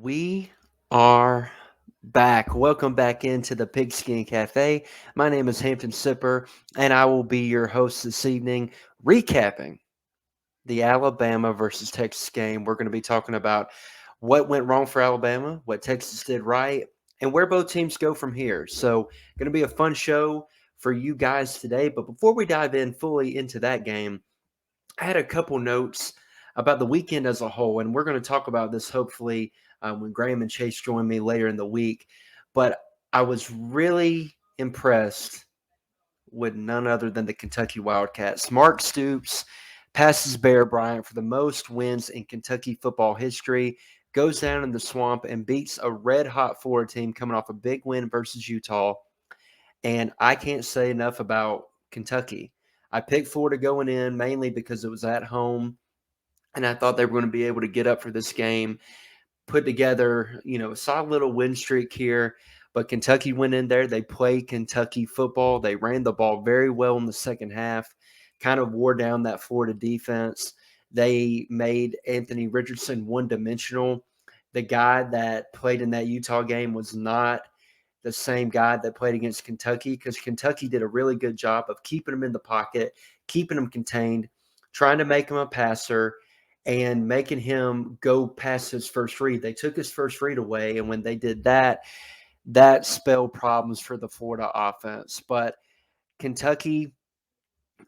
We are back. Welcome back into the Pigskin Cafe. My name is Hampton Sipper, and I will be your host this evening, recapping the Alabama versus Texas game. We're going to be talking about what went wrong for Alabama, what Texas did right, and where both teams go from here. So, going to be a fun show for you guys today. But before we dive in fully into that game, I had a couple notes about the weekend as a whole, and we're going to talk about this hopefully when Graham and Chase join me later in the week. But I was really impressed with none other than the Kentucky Wildcats. Mark Stoops passes Bear Bryant for the most wins in Kentucky football history, goes down in the swamp and beats a red-hot Florida team coming off a big win versus Utah. And I can't say enough about Kentucky. I picked Florida going in mainly because it was at home, and I thought they were going to be able to get up for this game, put together, a solid little win streak here. But Kentucky went in there. They played Kentucky football. They ran the ball very well in the second half, kind of wore down that Florida defense. They made Anthony Richardson one-dimensional. The guy that played in that Utah game was not the same guy that played against Kentucky because Kentucky did a really good job of keeping him in the pocket, keeping him contained, trying to make him a passer, and making him go past his first read. They took his first read away, and when they did that, that spelled problems for the Florida offense. But Kentucky,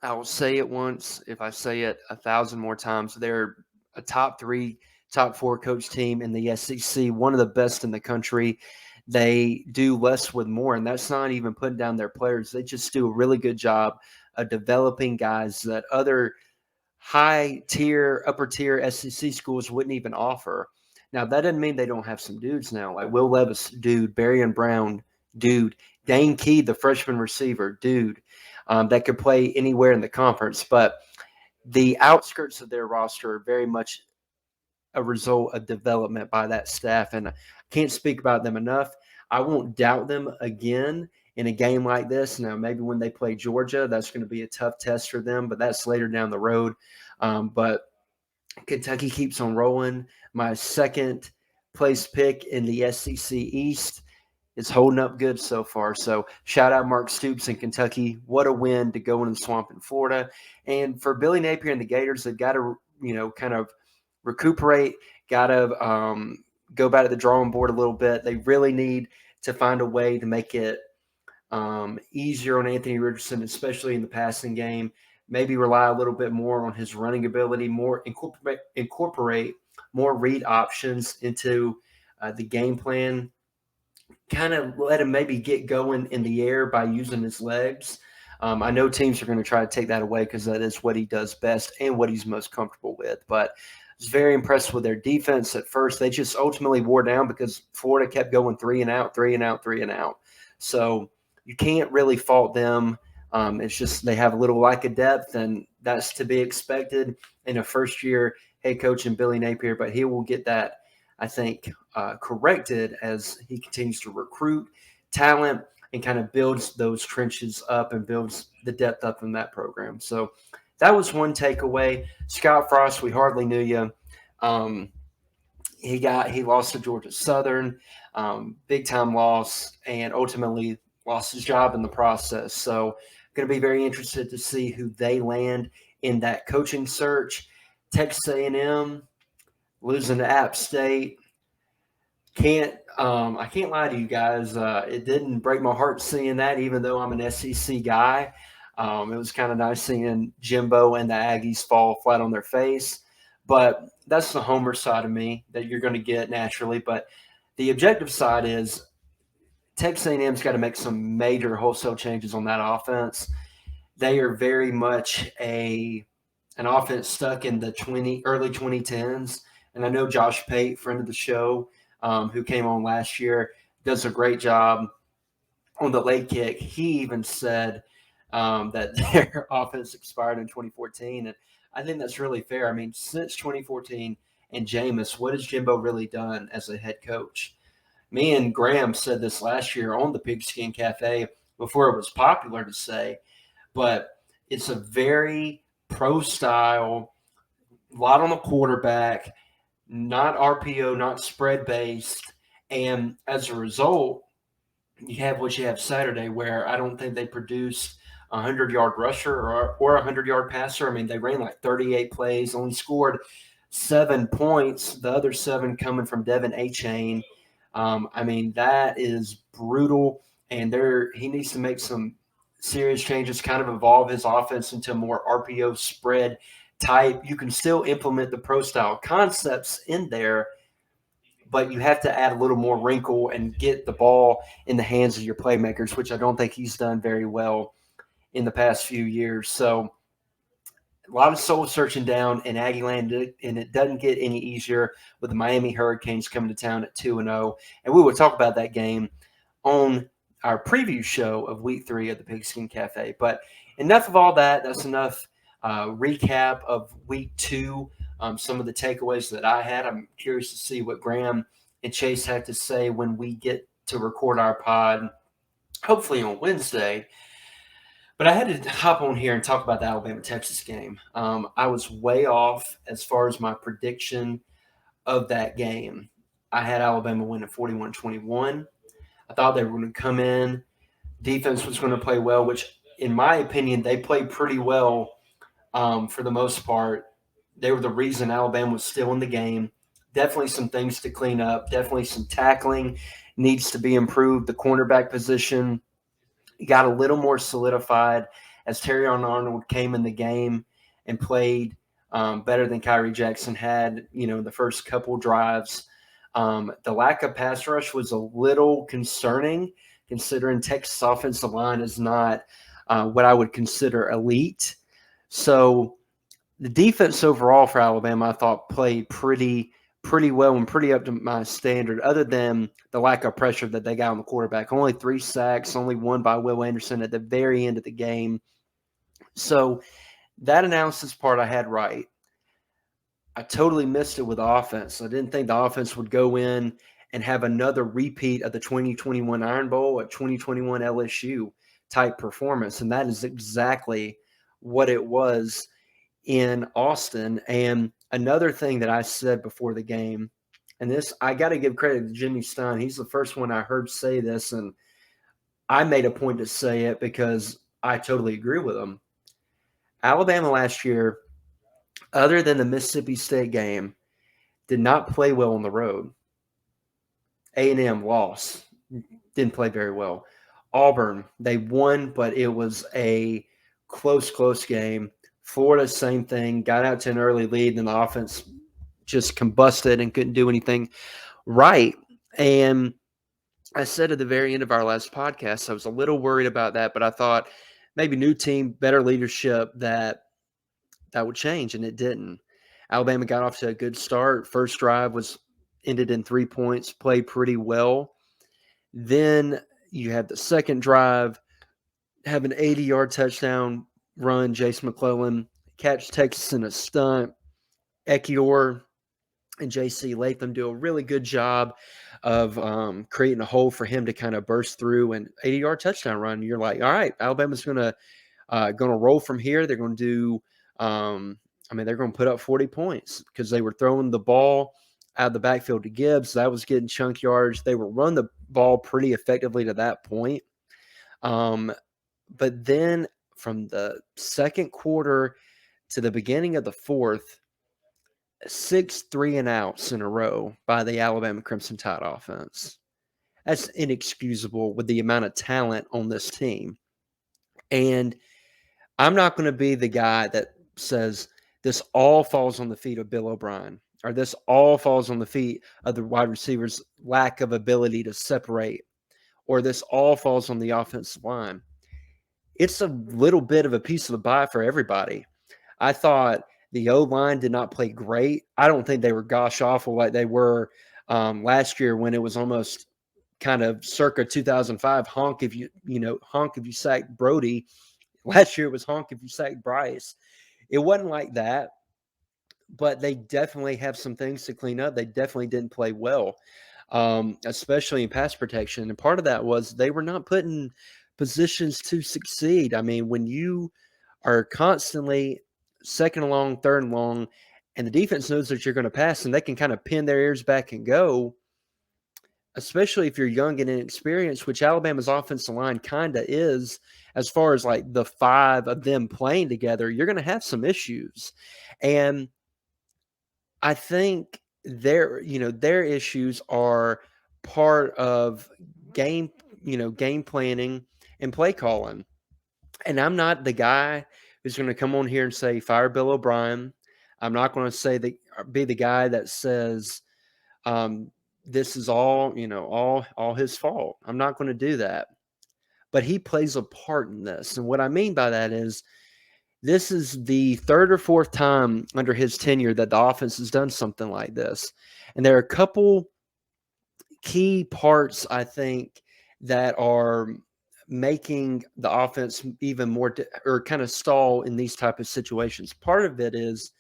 I will say it once, if I say it 1,000 more times, they're a top three, top four coach team in the SEC, one of the best in the country. They do less with more, and that's not even putting down their players. They just do a really good job of developing guys that other high tier, upper tier SEC schools wouldn't even offer. Now, that doesn't mean they don't have some dudes now, like Will Levis, dude, Barian Brown, dude, Dane Key, the freshman receiver, dude, that could play anywhere in the conference. But the outskirts of their roster are very much a result of development by that staff, and I can't speak about them enough. I won't doubt them again in a game like this. Now, maybe when they play Georgia, that's going to be a tough test for them, but that's later down the road. But Kentucky keeps on rolling. My second place pick in the SEC East is holding up good so far. So shout out Mark Stoops in Kentucky. What a win to go in the swamp in Florida. And for Billy Napier and the Gators, they've got to, kind of recuperate, got to go back to the drawing board a little bit. They really need to find a way to make it easier on Anthony Richardson, especially in the passing game. Maybe rely a little bit more on his running ability, more incorporate more read options into the game plan. Kind of let him maybe get going in the air by using his legs. I know teams are going to try to take that away because that is what he does best and what he's most comfortable with. But I was very impressed with their defense at first. They just ultimately wore down because Florida kept going 3-and-out, 3-and-out, 3-and-out. So you can't really fault them. It's just they have a little lack of depth, and that's to be expected in a first-year head coach in Billy Napier. But he will get that, I think, corrected as he continues to recruit talent and kind of builds those trenches up and builds the depth up in that program. So that was one takeaway. Scott Frost, we hardly knew you. He lost to Georgia Southern, big time loss, and ultimately lost his job in the process. So going to be very interested to see who they land in that coaching search. Texas A&M losing to App State. I can't lie to you guys. It didn't break my heart seeing that, even though I'm an SEC guy. It was kind of nice seeing Jimbo and the Aggies fall flat on their face. But that's the homer side of me that you're going to get naturally. But the objective side is Texas A&M's got to make some major wholesale changes on that offense. They are very much an offense stuck in the early 2010s. And I know Josh Pate, friend of the show, who came on last year, does a great job on the late kick. He even said that their offense expired in 2014. And I think that's really fair. I mean, since 2014 and Jameis, what has Jimbo really done as a head coach? Me and Graham said this last year on the Pigskin Cafe before it was popular to say, but it's a very pro style, a lot on the quarterback, not RPO, not spread based. And as a result, you have what you have Saturday, where I don't think they produced a 100-yard rusher or a 100-yard passer. I mean, they ran like 38 plays, only scored 7 points, the other seven coming from Devin A. Chain. I mean, that is brutal, and he needs to make some serious changes, kind of evolve his offense into more RPO spread type. You can still implement the pro style concepts in there, but you have to add a little more wrinkle and get the ball in the hands of your playmakers, which I don't think he's done very well in the past few years. So a lot of soul searching down in Aggieland, and it doesn't get any easier with the Miami Hurricanes coming to town at 2-0. And we will talk about that game on our preview show of Week 3 of the Pigskin Cafe. But enough of all that. That's enough recap of Week 2. Some of the takeaways that I had. I'm curious to see what Graham and Chase had to say when we get to record our pod, hopefully on Wednesday. But I had to hop on here and talk about the Alabama-Texas game. I was way off as far as my prediction of that game. I had Alabama winning 41-21. I thought they were going to come in. Defense was going to play well, which, in my opinion, they played pretty well for the most part. They were the reason Alabama was still in the game. Definitely some things to clean up. Definitely some tackling needs to be improved. The cornerback position got a little more solidified as Terrion Arnold came in the game and played better than Kyrie Jackson had, the first couple drives. The lack of pass rush was a little concerning, considering Texas offensive line is not what I would consider elite. So the defense overall for Alabama, I thought, played pretty well and pretty up to my standard, other than the lack of pressure that they got on the quarterback. Only 3 sacks, only one by Will Anderson at the very end of the game. So that analysis part I had right. I totally missed it with the offense. I didn't think the offense would go in and have another repeat of the 2021 Iron Bowl, a 2021 LSU type performance. And that is exactly what it was in Austin. And another thing that I said before the game, and this, I got to give credit to Jimmy Stein. He's the first one I heard say this, and I made a point to say it because I totally agree with him. Alabama last year, other than the Mississippi State game, did not play well on the road. A&M lost, didn't play very well. Auburn, they won, but it was a close game. Florida, same thing, got out to an early lead, and the offense just combusted and couldn't do anything right. And I said at the very end of our last podcast, I was a little worried about that, but I thought maybe new team, better leadership, that would change, and it didn't. Alabama got off to a good start. First drive ended in 3 points, played pretty well. Then you had the second drive, have an 80-yard touchdown run. Jace McClellan catch Texas in a stunt. Ekior and J.C. Latham do a really good job of creating a hole for him to kind of burst through, and 80-yard touchdown run. You're like, all right, Alabama's going to roll from here. They're going to do they're going to put up 40 points because they were throwing the ball out of the backfield to Gibbs. That was getting chunk yards. They were running the ball pretty effectively to that point. But then from the second quarter to the beginning of the fourth, 6 3-and-outs in a row by the Alabama Crimson Tide offense. That's inexcusable with the amount of talent on this team. And I'm not going to be the guy that says this all falls on the feet of Bill O'Brien, or this all falls on the feet of the wide receivers' lack of ability to separate, or this all falls on the offensive line. It's a little bit of a piece of the pie for everybody. I thought the O-line did not play great. I don't think they were gosh awful like they were last year, when it was almost kind of circa 2005 honk if you sacked Brody. Last year it was honk if you sacked Bryce. It wasn't like that, but they definitely have some things to clean up. They definitely didn't play well, especially in pass protection. And part of that was they were not put in positions to succeed. I mean, when you are constantly second and long, third and long, and the defense knows that you're going to pass, and they can kind of pin their ears back and go, especially if you're young and inexperienced, which Alabama's offensive line kind of is, as far as like the five of them playing together, you're going to have some issues. And I think their issues are part of game, game planning and play calling. And I'm not the guy who's going to come on here and say fire Bill O'Brien. I'm not going to be the guy that says this is all his fault. I'm not going to do that. But he plays a part in this. And what I mean by that is this is the third or fourth time under his tenure that the offense has done something like this. And there are a couple key parts, I think, that are making the offense even more or kind of stall in these type of situations. Part of it is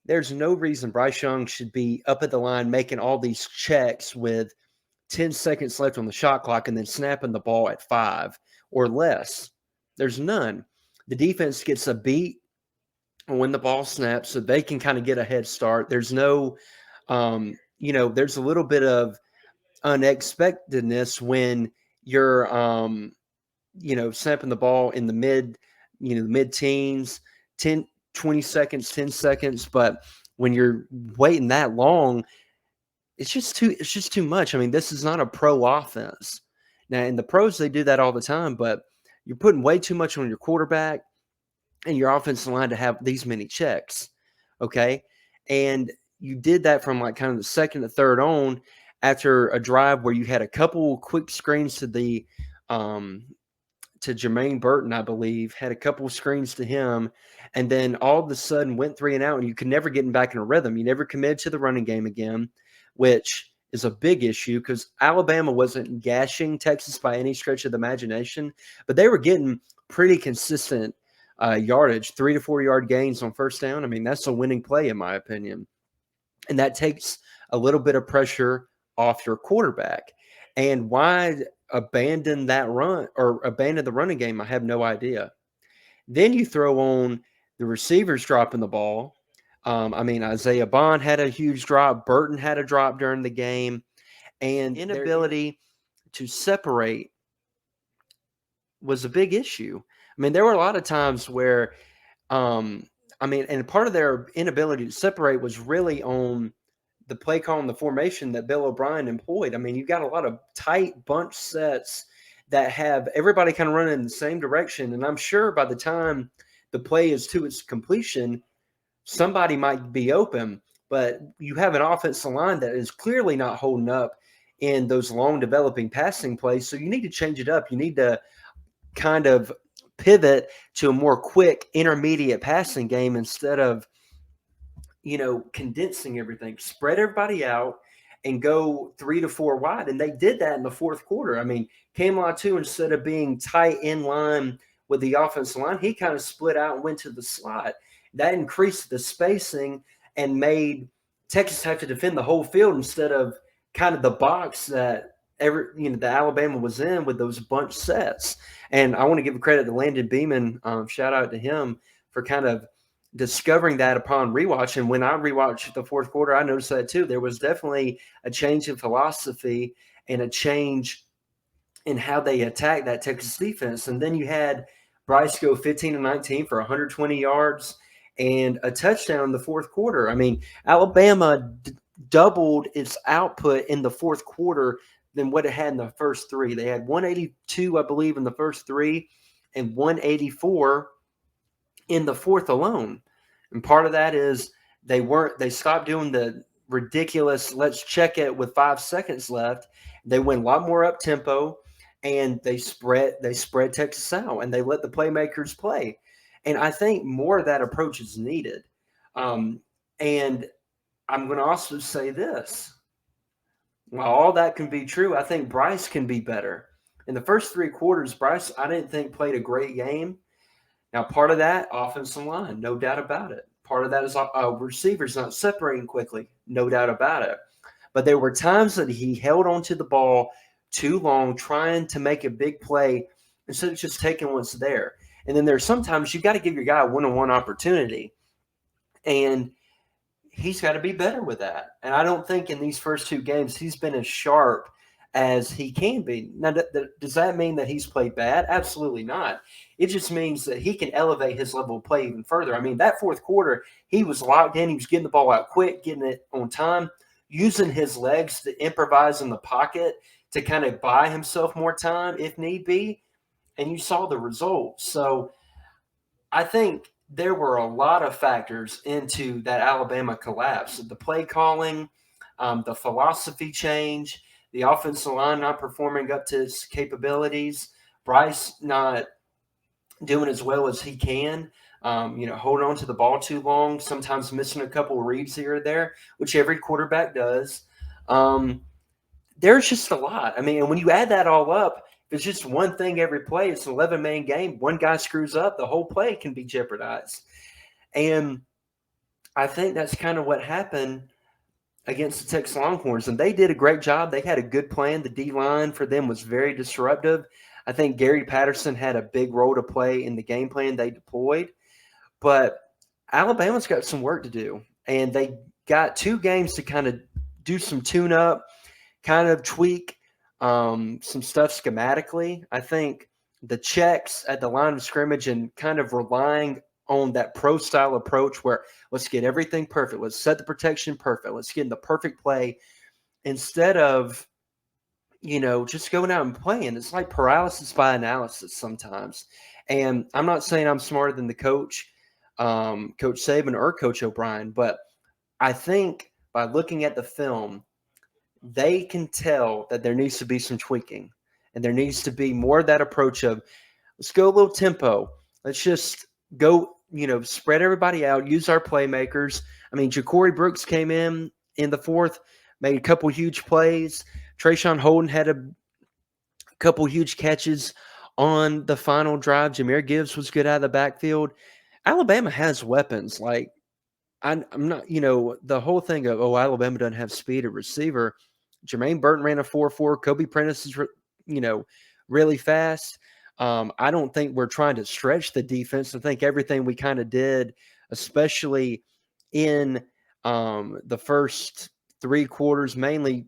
there's no reason Bryce Young should be up at the line making all these checks with 10 seconds left on the shot clock and then snapping the ball at 5 or less. There's none. The defense gets a beat when the ball snaps so they can kind of get a head start. There's no, there's a little bit of unexpectedness when you're, snapping the ball in the mid-teens, 10, 20 seconds, 10 seconds. But when you're waiting that long, it's just too much. I mean, this is not a pro offense. Now, in the pros, they do that all the time, but you're putting way too much on your quarterback and your offensive line to have these many checks. Okay. And you did that from like kind of the second to third on after a drive where you had a couple quick screens to the to Jermaine Burton, I believe, had a couple of screens to him, and then all of a sudden went 3 and out, and you could never get back in a rhythm. You never committed to the running game again, which is a big issue because Alabama wasn't gashing Texas by any stretch of the imagination, but they were getting pretty consistent yardage, 3 to 4 yard gains on first down. I mean, that's a winning play in my opinion. And that takes a little bit of pressure off your quarterback. And why abandon that run or abandon the running game? I have no idea. Then you throw on the receivers dropping the ball. Isaiah Bond had a huge drop. Burton had a drop during the game. And inability to separate was a big issue. I mean, there were a lot of times where, and part of their inability to separate was really on the play call and the formation that Bill O'Brien employed. I mean, you've got a lot of tight bunch sets that have everybody kind of running in the same direction. And I'm sure by the time the play is to its completion, somebody might be open, but you have an offensive line that is clearly not holding up in those long developing passing plays. So you need to change it up. You need to kind of pivot to a more quick intermediate passing game instead of condensing everything, spread everybody out and go 3 to 4 wide. And they did that in the fourth quarter. I mean, Camelot too, instead of being tight in line with the offensive line, he kind of split out and went to the slot. That increased the spacing and made Texas have to defend the whole field instead of kind of the box that the Alabama was in with those bunch sets. And I want to give a credit to Landon Beeman. Shout out to him for kind of discovering that upon rewatch. And when I rewatched the fourth quarter, I noticed that too. There was definitely a change in philosophy and a change in how they attacked that Texas defense. And then you had Bryce go 15 to 19 for 120 yards and a touchdown in the fourth quarter. I mean, Alabama doubled its output in the fourth quarter than what it had in the first 3. They had 182, I believe, in the first 3 and 184 in the fourth alone. And part of that is they stopped doing the ridiculous, let's check it with 5 seconds left. They went a lot more up tempo and they spread Texas out and they let the playmakers play. And I think more of that approach is needed. And I'm going to also say this. While all that can be true, I think Bryce can be better. In the first 3 quarters, Bryce, I didn't think played a great game. Now, part of that, offensive line, no doubt about it. Part of that is receivers not separating quickly, no doubt about it. But there were times that he held onto the ball too long, trying to make a big play instead of just taking what's there. And then there's sometimes you got to give your guy a one-on-one opportunity. And he's got to be better with that. And I don't think in these first two games he's been as sharp as he can be. Now, does that mean that he's played bad? Absolutely not. It just means that he can elevate his level of play even further. I mean, that fourth quarter, he was locked in. He was getting the ball out quick, getting it on time, using his legs to improvise in the pocket to kind of buy himself more time if need be. And you saw the results. So I think there were a lot of factors into that Alabama collapse. The play calling, the philosophy change, the offensive line not performing up to its capabilities, Bryce not doing as well as he can. Holding on to the ball too long, sometimes missing a couple of reads here or there, which every quarterback does. Um, there's just a lot. I mean, and when you add that all up, if it's just one thing every play, it's an 11-man game. One guy screws up, the whole play can be jeopardized. And I think that's kind of what happened against the Texas Longhorns. And they did a great job. They had a good plan. The D-line for them was very disruptive. I think Gary Patterson had a big role to play in the game plan they deployed. But Alabama's got some work to do. And they got 2 games to kind of do some tune-up, kind of tweak some stuff schematically. I think the checks at the line of scrimmage and kind of relying on that pro style approach where let's get everything perfect. Let's set the protection perfect. Let's get in the perfect play instead of, just going out and playing. It's like paralysis by analysis sometimes. And I'm not saying I'm smarter than the coach, Coach Saban or Coach O'Brien, but I think by looking at the film, they can tell that there needs to be some tweaking and there needs to be more of that approach of let's go a little tempo. Let's just go, spread everybody out, use our playmakers. I mean, Ja'Cory Brooks came in the fourth, made a couple huge plays. Trayshawn Holden had a couple huge catches on the final drive. Jahmyr Gibbs was good out of the backfield. Alabama has weapons. Like, I'm not, the whole thing of, Alabama doesn't have speed at receiver. Jermaine Burton ran a 4.4. Kobe Prentice is, really fast. I don't think we're trying to stretch the defense. I think everything we kind of did, especially in the first 3 quarters, mainly,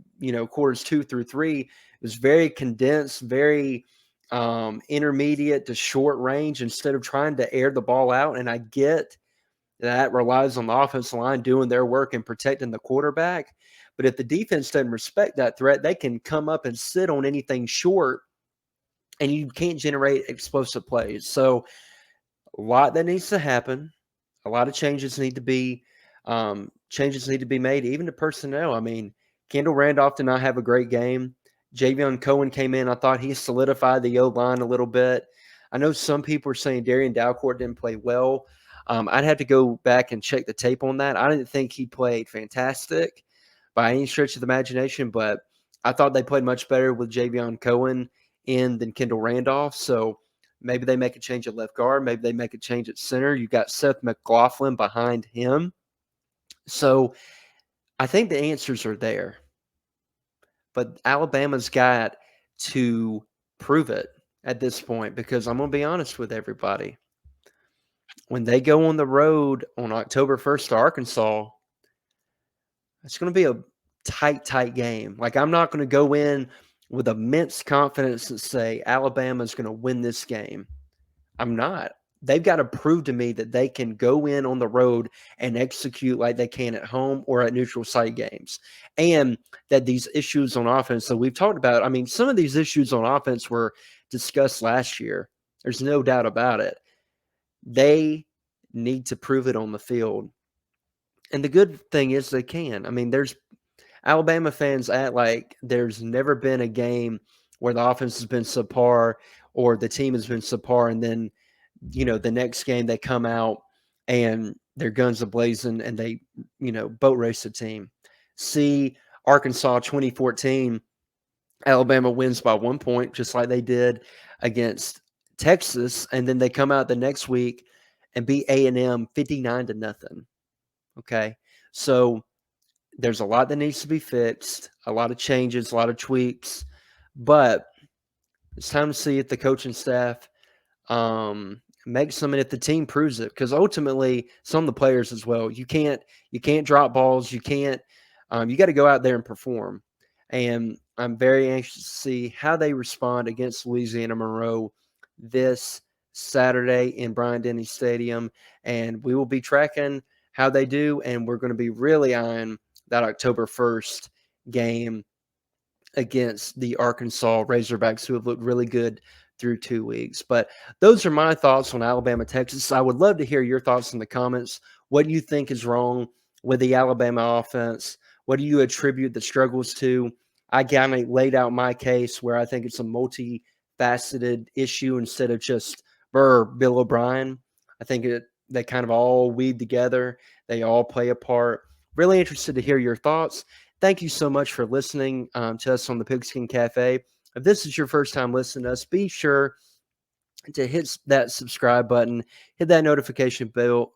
quarters 2 through 3, was very condensed, very intermediate to short range instead of trying to air the ball out. And I get that relies on the offensive line doing their work and protecting the quarterback. But if the defense doesn't respect that threat, they can come up and sit on anything short, and you can't generate explosive plays. So a lot that needs to happen. A lot of changes need to be made, even to personnel. I mean, Kendall Randolph did not have a great game. Javion Cohen came in. I thought he solidified the O-line a little bit. I know some people are saying Darian Dalcourt didn't play well. I'd have to go back and check the tape on that. I didn't think he played fantastic by any stretch of the imagination, but I thought they played much better with Javion Cohen in than Kendall Randolph. So maybe they make a change at left guard. Maybe they make a change at center. You got Seth McLaughlin behind him. So I think the answers are there. But Alabama's got to prove it at this point because I'm going to be honest with everybody. When they go on the road on October 1st to Arkansas, it's going to be a tight game. Like, I'm not going to go in with immense confidence and say Alabama's going to win this game. I'm not. They've got to prove to me that they can go in on the road and execute like they can at home or at neutral site games. And that these issues on offense that we've talked about, I mean, some of these issues on offense were discussed last year. There's no doubt about it. They need to prove it on the field. And the good thing is they can. I mean, there's Alabama fans act like there's never been a game where the offense has been subpar or the team has been subpar, and then, the next game they come out and their guns are blazing and they, boat race the team. See Arkansas 2014, Alabama wins by 1 point, just like they did against Texas, and then they come out the next week and beat A&M 59-0. Okay, so there's a lot that needs to be fixed, a lot of changes, a lot of tweaks, but it's time to see if the coaching staff make some, and if the team proves it, because ultimately some of the players as well, you can't drop balls, you got to go out there and perform. And I'm very anxious to see how they respond against Louisiana Monroe this Saturday in Bryant Denny Stadium, and we will be tracking how they do, and we're going to be really eyeing that October 1st game against the Arkansas Razorbacks, who have looked really good through 2 weeks. But those are my thoughts on Alabama, Texas. I would love to hear your thoughts in the comments. What do you think is wrong with the Alabama offense? What do you attribute the struggles to? I kind of laid out my case where I think it's a multifaceted issue instead of just Bill O'Brien. I think they kind of all weave together. They all play a part. Really interested to hear your thoughts. Thank you so much for listening to us on the Pigskin Cafe. If this is your first time listening to us, be sure to hit that subscribe button, hit that notification bell,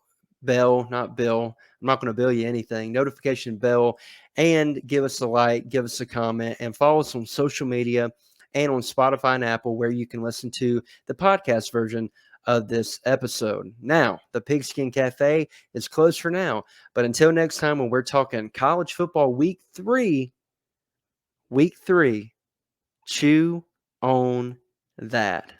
not bill. I'm not going to bill you anything. Notification bell, and give us a like, give us a comment, and follow us on social media and on Spotify and Apple, where you can listen to the podcast version of this episode. Now, the Pigskin Cafe is closed for now, but until next time, when we're talking college football week three, chew on that.